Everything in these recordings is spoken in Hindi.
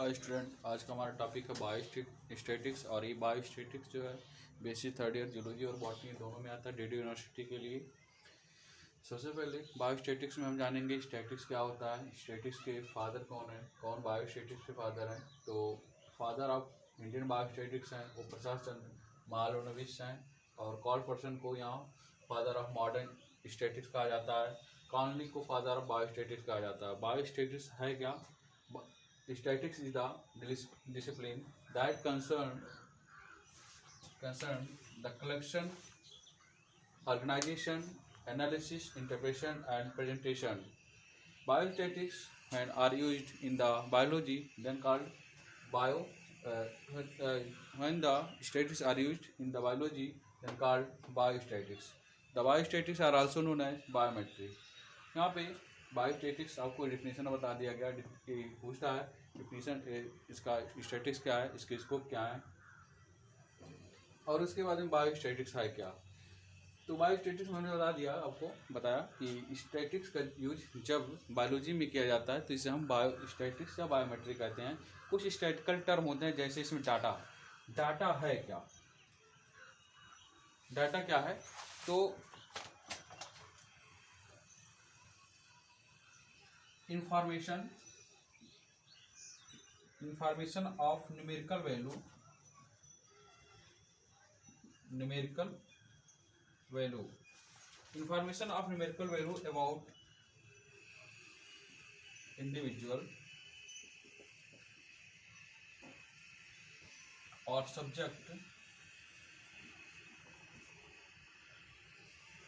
हाय स्टूडेंट, आज का हमारा टॉपिक है बायोस्टैटिक्स। और ये बायोस्टैटिक्स जो है बेसिक थर्ड ईयर जूलॉजी और बॉटनी दोनों में आता है डीडी यूनिवर्सिटी के लिए। सबसे पहले बायोस्टैटिक्स में हम जानेंगे स्टैटिक्स क्या होता है, स्टैटिक्स के फादर कौन है, कौन बायोस्टैटिक्स के फादर हैं। तो फादर ऑफ इंडियन बायोस्टैटिक्स हैं वो प्रसाद चंद्र महालनोबिस हैं, और कॉल पर्सन को यहाँ फादर ऑफ मॉडर्न स्टैटिक्स कहा जाता है। कॉनली को फादर ऑफ बायोस्टैटिक्स कहा जाता है। बायोस्टैटिक्स है क्या? Statistics is the discipline that concern the collection, organization, analysis, interpretation, and presentation. Biostatistics when are used in the biology, then called bio. When the statistics are used in the biology, then called biostatistics. The biostatistics are also known as biometry. यहाँ पे बायोस्टैटिक्स आपको डिफिनेशन बता दिया गया कि पूछता है डिफिनेशन इसका स्टैटिक्स क्या है, इसके स्कोप क्या है, और उसके बाद में बायोस्टैटिक्स है क्या। तो बायोस्टैटिक्स मैंने बता दिया, आपको बताया कि स्टैटिक्स का यूज जब बायोलॉजी में किया जाता है तो इसे हम बायोस्टैटिक्स या बायोमेट्री कहते हैं। कुछ स्टैटिकल टर्म होते हैं, जैसे इसमें डाटा है क्या, डाटा क्या है। तो information of numerical value information of numerical value about individual or subject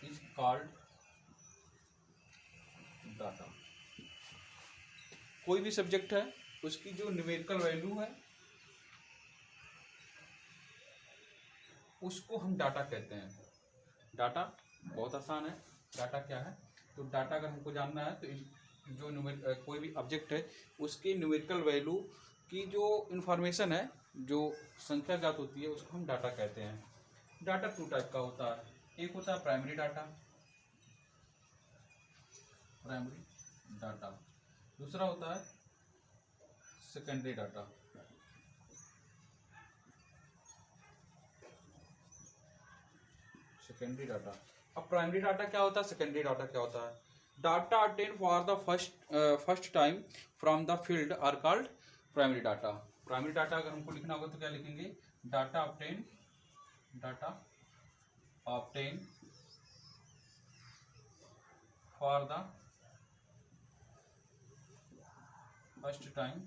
is called data। कोई भी सब्जेक्ट है उसकी जो न्यूमेरिकल वैल्यू है उसको हम डाटा कहते हैं। डाटा बहुत आसान है, डाटा क्या है। तो डाटा अगर हमको जानना है तो जो कोई भी ऑब्जेक्ट है उसकी न्यूमेरिकल वैल्यू की जो इन्फॉर्मेशन है, जो संख्या ज्ञात होती है, उसको हम डाटा कहते हैं। डाटा टू टाइप का होता है, एक होता है प्राइमरी डाटा, दूसरा होता है सेकेंडरी डाटा। अब प्राइमरी डाटा क्या होता है, सेकेंडरी डाटा क्या होता है। Data obtained for the first time from the field are called primary data. Primary data अगर हमको लिखना होगा तो क्या लिखेंगे, data obtained for the first time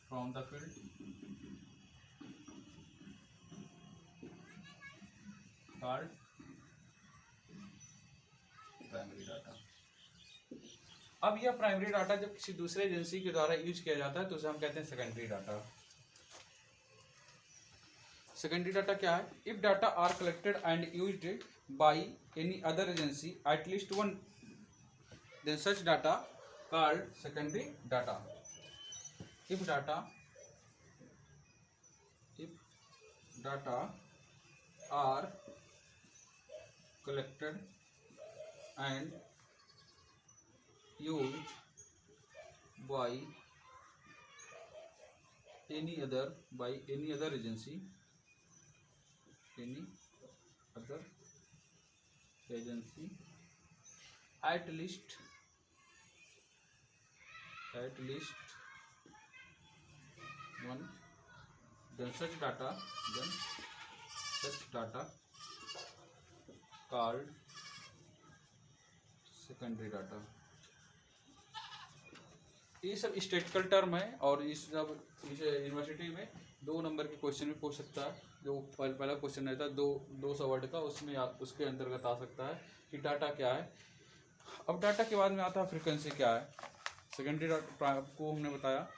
from the field called primary data. अब यह प्राइमरी डाटा जब किसी दूसरे एजेंसी के द्वारा यूज किया जाता है तो उसे हम कहते हैं सेकेंडरी डाटा। सेकेंडरी डाटा क्या है? If data are collected and used by any other agency at least one, then such data called secondary data. If data are collected and used by any other agency at least one, then such data called secondary data. ये सब स्टैटिकल टर्म है, और इस यूनिवर्सिटी में 2 नंबर के क्वेश्चन भी पूछ सकता है। जो पहला क्वेश्चन रहता है 200 वर्ड का, उसमें उसके अंतर्गत आ सकता है कि डाटा क्या है। अब डाटा के बाद में आता है फ्रीक्वेंसी क्या है। सेकेंडरी डाटा को हमने बताया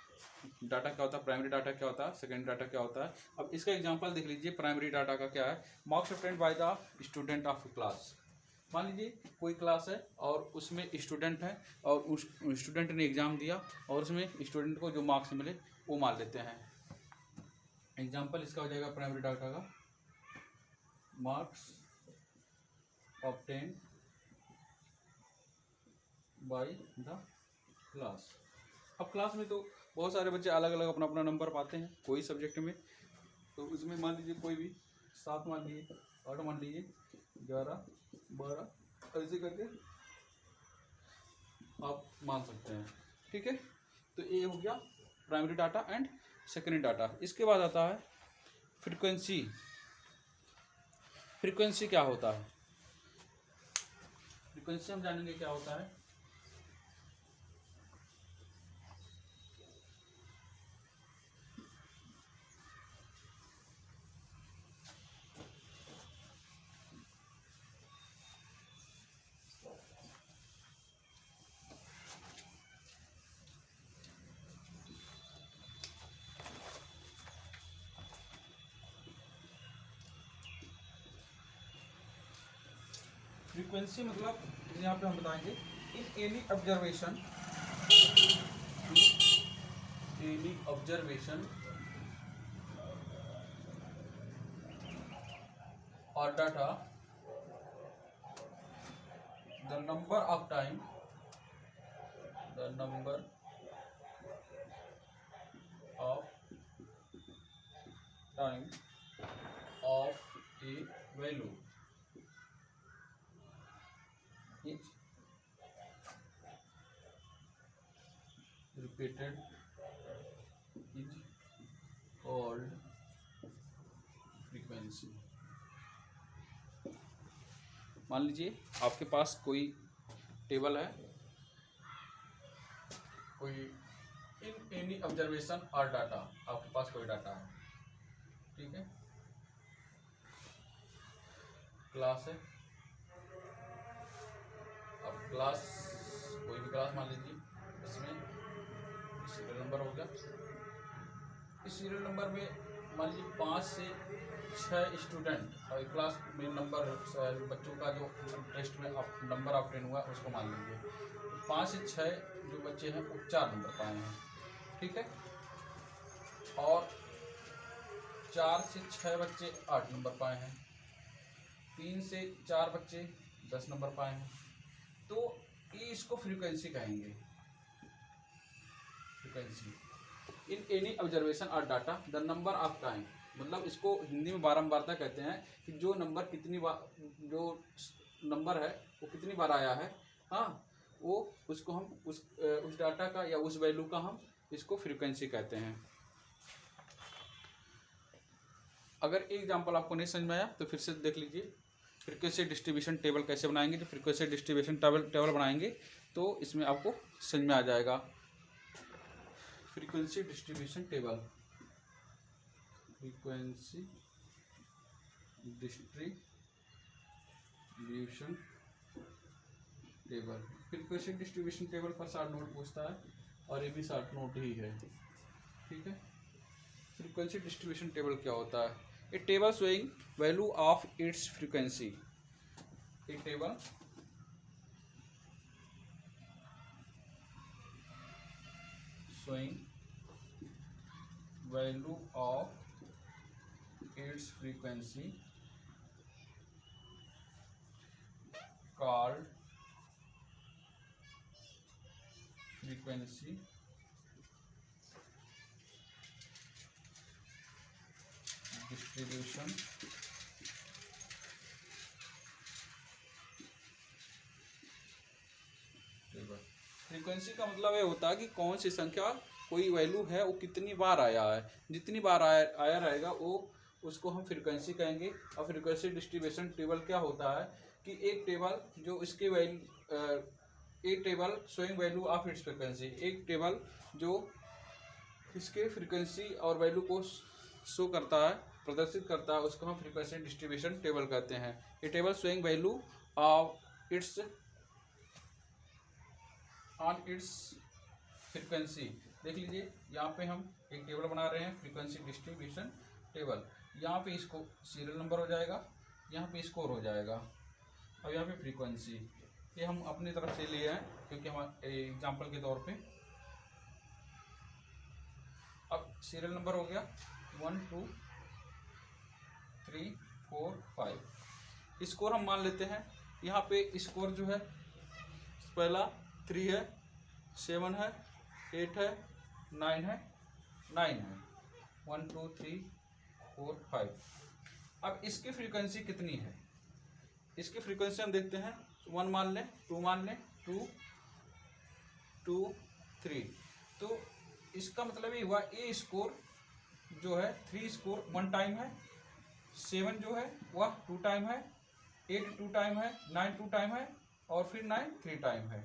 डाटा क्या होता है, प्राइमरी डाटा क्या होता है, सेकेंडरी डाटा क्या होता है। अब इसका एग्जांपल देख लीजिए। प्राइमरी डाटा का क्या है, marks obtained by the student of class. मान लीजिए कोई क्लास है और उसमें स्टूडेंट है, और उस स्टूडेंट ने एग्ज़ाम दिया और उसमें स्टूडेंट को जो मार्क्स मिले वो मान लेते हैं। एग्जांपल इसका हो जाएगा प्राइमरी डाटा का, marks obtained by the class. अब क्लास में तो बहुत सारे बच्चे अलग अलग अपना अपना नंबर पाते हैं कोई सब्जेक्ट में, तो उसमें मान लीजिए कोई भी 7 मान लीजिए, 8 मान लीजिए, 11, 12, ऐसे करके आप मान सकते हैं। ठीक है, तो ये हो गया primary data and secondary data. इसके बाद आता है फ्रीक्वेंसी। फ्रीक्वेंसी क्या होता है? फ्रीक्वेंसी हम जानेंगे क्या होता है। फ्रीक्वेंसी मतलब यहाँ पे हम बताएंगे इन एनी ऑब्जर्वेशन और data the number of time of A value is repeated is called frequency। मान लीजिए आपके पास कोई टेबल है, कोई इन एनी ऑब्जर्वेशन और डाटा, आपके पास कोई डाटा है, ठीक है, क्लास है, अब क्लास कोई भी क्लास मान लीजिए, इसमें सीरियल नंबर हो गया, इस सीरियल नंबर में मान लीजिए 5 से 6 स्टूडेंट और क्लास में नंबर बच्चों का जो टेस्ट में नंबर ऑब्टेन हुआ उसको मान लीजिए, 5 से 6 जो बच्चे हैं वो 4 नंबर पाए हैं, ठीक है, और 4 से 6 बच्चे 8 नंबर पाए हैं, 3 से 4 बच्चे 10 नंबर पाए हैं, तो ये इसको फ्रीक्वेंसी कहेंगे। फ्रीक्वेंसी इन एनी ऑब्जर्वेशन और data the number of time, मतलब इसको हिंदी में बारंबारता कहते हैं कि जो नंबर कितनी बार, जो नंबर है वो कितनी बार आया है, हाँ, वो उसको हम उस डाटा का या उस वैल्यू का हम इसको फ्रीक्वेंसी कहते हैं। अगर एक एग्जांपल आपको नहीं समझ में आया तो फिर से देख लीजिए। फ्रीक्वेंसी डिस्ट्रीब्यूशन टेबल कैसे बनाएंगे, जो फ्रीक्वेंसी डिस्ट्रीब्यूशन टेबल बनाएंगे तो इसमें आपको समझ में आ जाएगा। Frequency distribution table, frequency distribution table, frequency distribution table पर शॉर्ट नोट पूछता है और ये भी शॉर्ट नोट ही है, ठीक है। फ्रीक्वेंसी डिस्ट्रीब्यूशन टेबल क्या होता है? A table showing value of its frequency, a table showing value of its frequency called frequency distribution table. Frequency का मतलब ये होता है कि कौन सी संख्या, कोई वैल्यू है वो कितनी बार आया है, जितनी बार आया रहेगा वो उसको हम फ्रीक्वेंसी कहेंगे। और फ्रीक्वेंसी डिस्ट्रीब्यूशन टेबल क्या होता है कि एक टेबल जो इसके एक table showing value of its frequency, एक टेबल जो इसके फ्रीक्वेंसी और वैल्यू को शो करता है, प्रदर्शित करता है, उसको हम फ्रीक्वेंसी डिस्ट्रीब्यूशन टेबल कहते हैं। A table showing value of its on its frequency. देख लीजिए यहाँ पे हम एक टेबल बना रहे हैं, फ्रीक्वेंसी डिस्ट्रीब्यूशन टेबल। यहाँ पे इसको सीरियल नंबर हो जाएगा, यहाँ पे स्कोर हो जाएगा, और यहाँ पे फ्रीक्वेंसी। ये हम अपनी तरफ से लिए हैं क्योंकि हम एग्जांपल के तौर पे। अब सीरियल नंबर हो गया 1 2 3 4 5। स्कोर हम मान लेते हैं, यहाँ पे स्कोर जो है पहला 3 है, 7 है, 8 है, 9 है, 9 है, 1 2 3 4 5। अब इसकी फ्रीक्वेंसी कितनी है, इसकी फ्रीक्वेंसी हम देखते हैं। 1 मान लें, 2 मान लें, 2 2 3। तो इसका मतलब ये हुआ ए स्कोर जो है 3 स्कोर 1 टाइम है, 7 जो है वह 2 टाइम है, 8 2 टाइम है, 9 2 टाइम है, और फिर 9 3 टाइम है।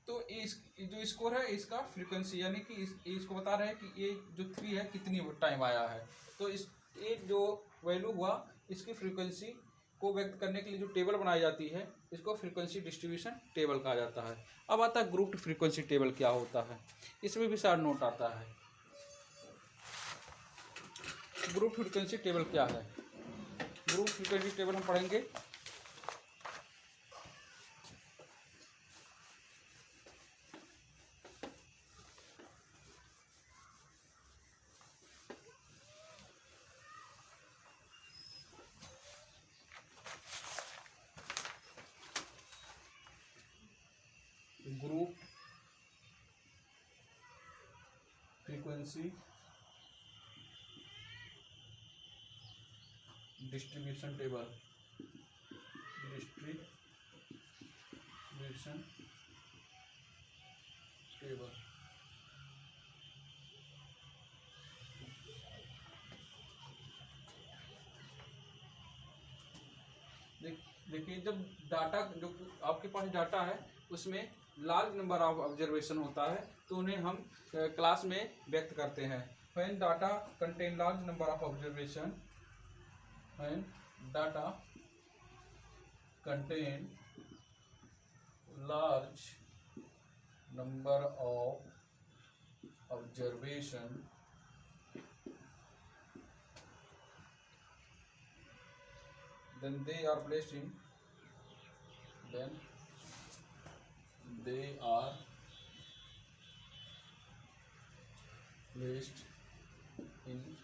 तो इस जो स्कोर है इसका फ्रीक्वेंसी, यानी कि इसको बता रहे हैं कि ये जो 3 है कितनी टाइम आया है। तो इस ये जो वैल्यू हुआ इसकी फ्रीक्वेंसी को व्यक्त करने के लिए जो टेबल बनाई जाती है इसको फ्रीक्वेंसी डिस्ट्रीब्यूशन टेबल कहा जाता है। अब आता है ग्रुप्ड फ्रीक्वेंसी टेबल क्या होता है, इसमें भी सारा नोट आता है। ग्रुप फ्रीक्वेंसी टेबल क्या है, ग्रुप फ्रीक्वेंसी टेबल हम पढ़ेंगे। Group frequency distribution table, distribution table. देखिए, जब डाटा जो आपके पास डाटा है उसमें लार्ज नंबर ऑफ ऑब्जर्वेशन होता है तो उन्हें हम क्लास में व्यक्त करते हैं। When data contain large number of observation, when data contain large number of observation then they are placed in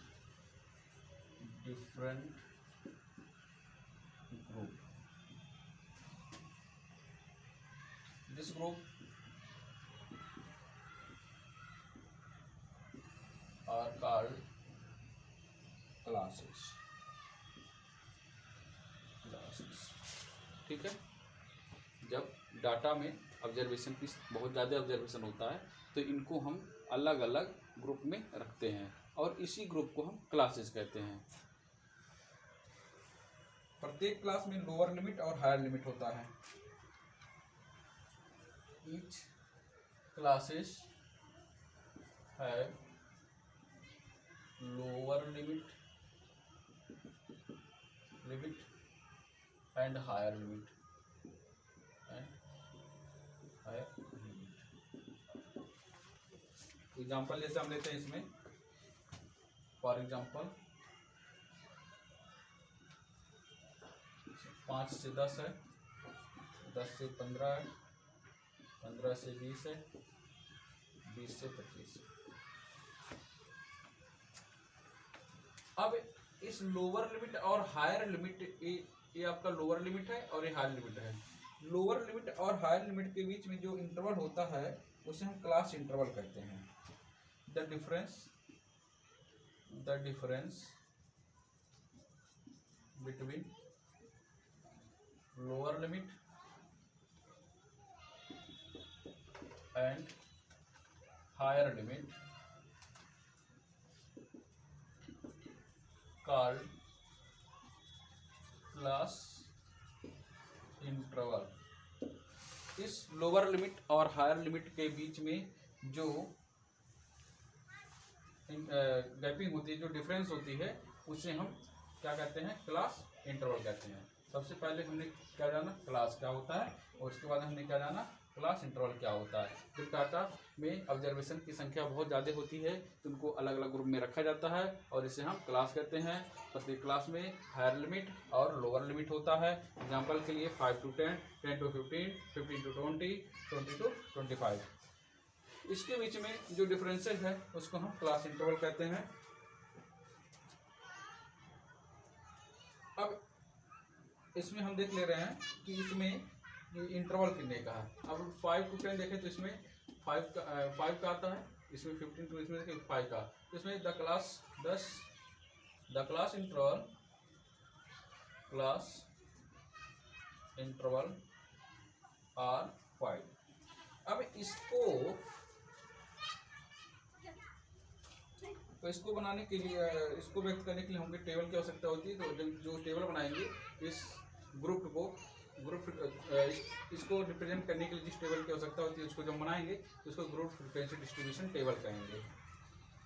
different group. This group are called classes। ठीक है, जब डाटा में ऑब्जर्वेशन की बहुत ज़्यादा ऑब्जर्वेशन होता है तो इनको हम अलग अलग ग्रुप में रखते हैं और इसी ग्रुप को हम क्लासेस कहते हैं। प्रत्येक क्लास में लोअर लिमिट और हायर लिमिट होता है। Each classes have lower limit and higher limit example जैसे हम लेते हैं इसमें, फॉर एग्जाम्पल 5 से 10 है, 10 से 15 है, 15 से 20 है, 20 से 25। अब इस लोअर लिमिट और हायर लिमिट, ये आपका लोअर लिमिट है और ये हायर लिमिट है। लोअर लिमिट और हायर लिमिट के बीच में जो इंटरवल होता है उसे हम क्लास इंटरवल कहते हैं। The difference between lower limit and higher limit called class interval. इस लोअर लिमिट और हायर लिमिट के बीच में जो गैपिंग होती है, जो डिफरेंस होती है, उसे हम क्या कहते हैं, क्लास इंटरवल कहते हैं। सबसे पहले हमने क्या जाना, क्लास क्या होता है, और उसके बाद हमने क्या जाना, क्लास इंटरवल क्या होता है। जब डाटा में ऑब्जर्वेशन की संख्या बहुत ज़्यादा होती है तो उनको अलग अलग ग्रुप में रखा जाता है और इसे हम क्लास कहते हैं। प्रत्येक क्लास में हायर लिमिट और लोअर लिमिट होता है। एग्जाम्पल के लिए 5 to 10, 10 to 15, 15 to 20, 20 to 25। इसके बीच में जो डिफरेंसेस है उसको हम क्लास इंटरवल कहते हैं। अब इसमें हम देख ले रहे हैं कि इसमें इंटरवल कितने का है। अब 5 to 10 देखें तो इसमें 5 का आता है, इसमें 15 टू इसमें देखिए 5 का, तो इसमें द क्लास इंटरवल आर 5। अब इसको बनाने के लिए, इसको व्यक्त करने के लिए हमको टेबल की आवश्यकता होती है। तो जो टेबल बनाएंगे इस इसको रिप्रेजेंट करने के लिए जिस टेबल की आवश्यकता होती है उसको जब बनाएंगे तो उसको ग्रुप फ्रीक्वेंसी डिस्ट्रीब्यूशन टेबल कहेंगे।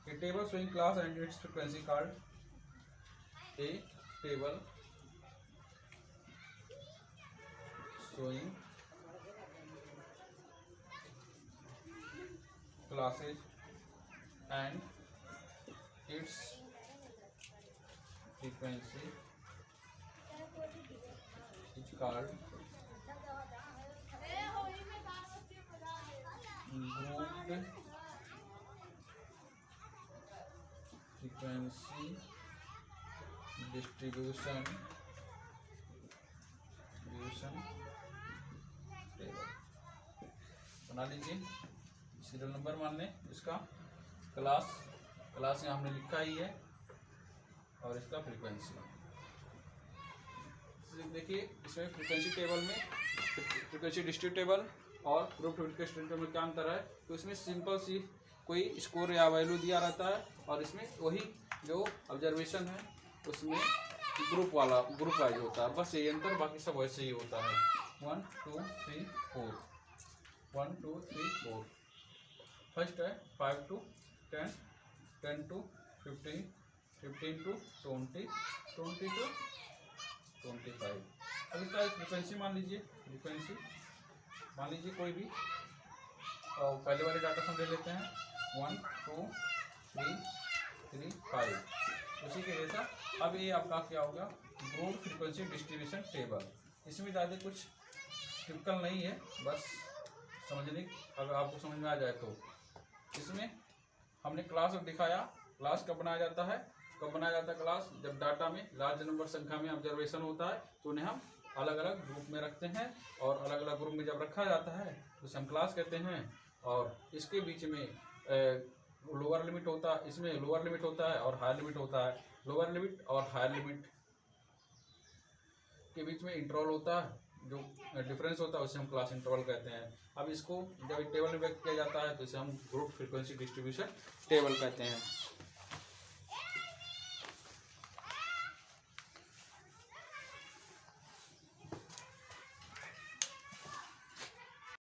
A table showing class and its frequency called a table showing classes and its frequency is called grouped frequency distribution table बना लीजिए। सीरियल नंबर मान लें इसका, क्लास यहाँ हमने लिखा ही है, और इसका फ्रीक्वेंसी। देखिए इसमें फ्रीक्वेंसी टेबल में फ्रीक्वेंसी डिस्ट्रीब्यूशन टेबल और ग्रुप फ्रीक्वेंसी टेबल में क्या अंतर है, तो इसमें सिंपल सी कोई स्कोर या वैल्यू दिया रहता है, और इसमें वही जो ऑब्जर्वेशन है उसमें ग्रुप वाइज होता है, बस यही अंतर, बाकी सब वैसे ही होता है। 1 2 3 4 1 2 3 4। फर्स्ट है 5 to 10, 10 to 15, 15 to 20, 20 to 25। अब इसका फ्रीक्वेंसी मान लीजिए, कोई भी, और पहले वाले डाटा हम ले लेते हैं 1 2 3 5, उसी के जैसा। अब ये आपका क्या होगा, ग्रुप फ्रीक्वेंसी डिस्ट्रीब्यूशन टेबल। इसमें ज़्यादा कुछ टिपिकल नहीं है, बस समझने, अगर आपको समझ में आ जाए तो। इसमें हमने क्लास दिखाया, क्लास कब बनाया जाता है क्लास, जब डाटा में लार्ज नंबर संख्या में ऑब्जर्वेशन होता है तो उन्हें हम अलग अलग ग्रुप में रखते हैं, और अलग अलग ग्रुप में जब रखा जाता है तो उसे हम क्लास कहते हैं। और इसके बीच में लोअर लिमिट होता है, इसमें लोअर लिमिट होता है और हायर लिमिट होता है। लोअर लिमिट और हायर लिमिट के बीच में इंटरवल होता है, जो डिफरेंस होता है उसे हम क्लास इंटरवल कहते हैं। अब इसको जब टेबल में व्यक्त किया जाता है तो इसे हम ग्रुप फ्रीक्वेंसी डिस्ट्रीब्यूशन टेबल कहते हैं।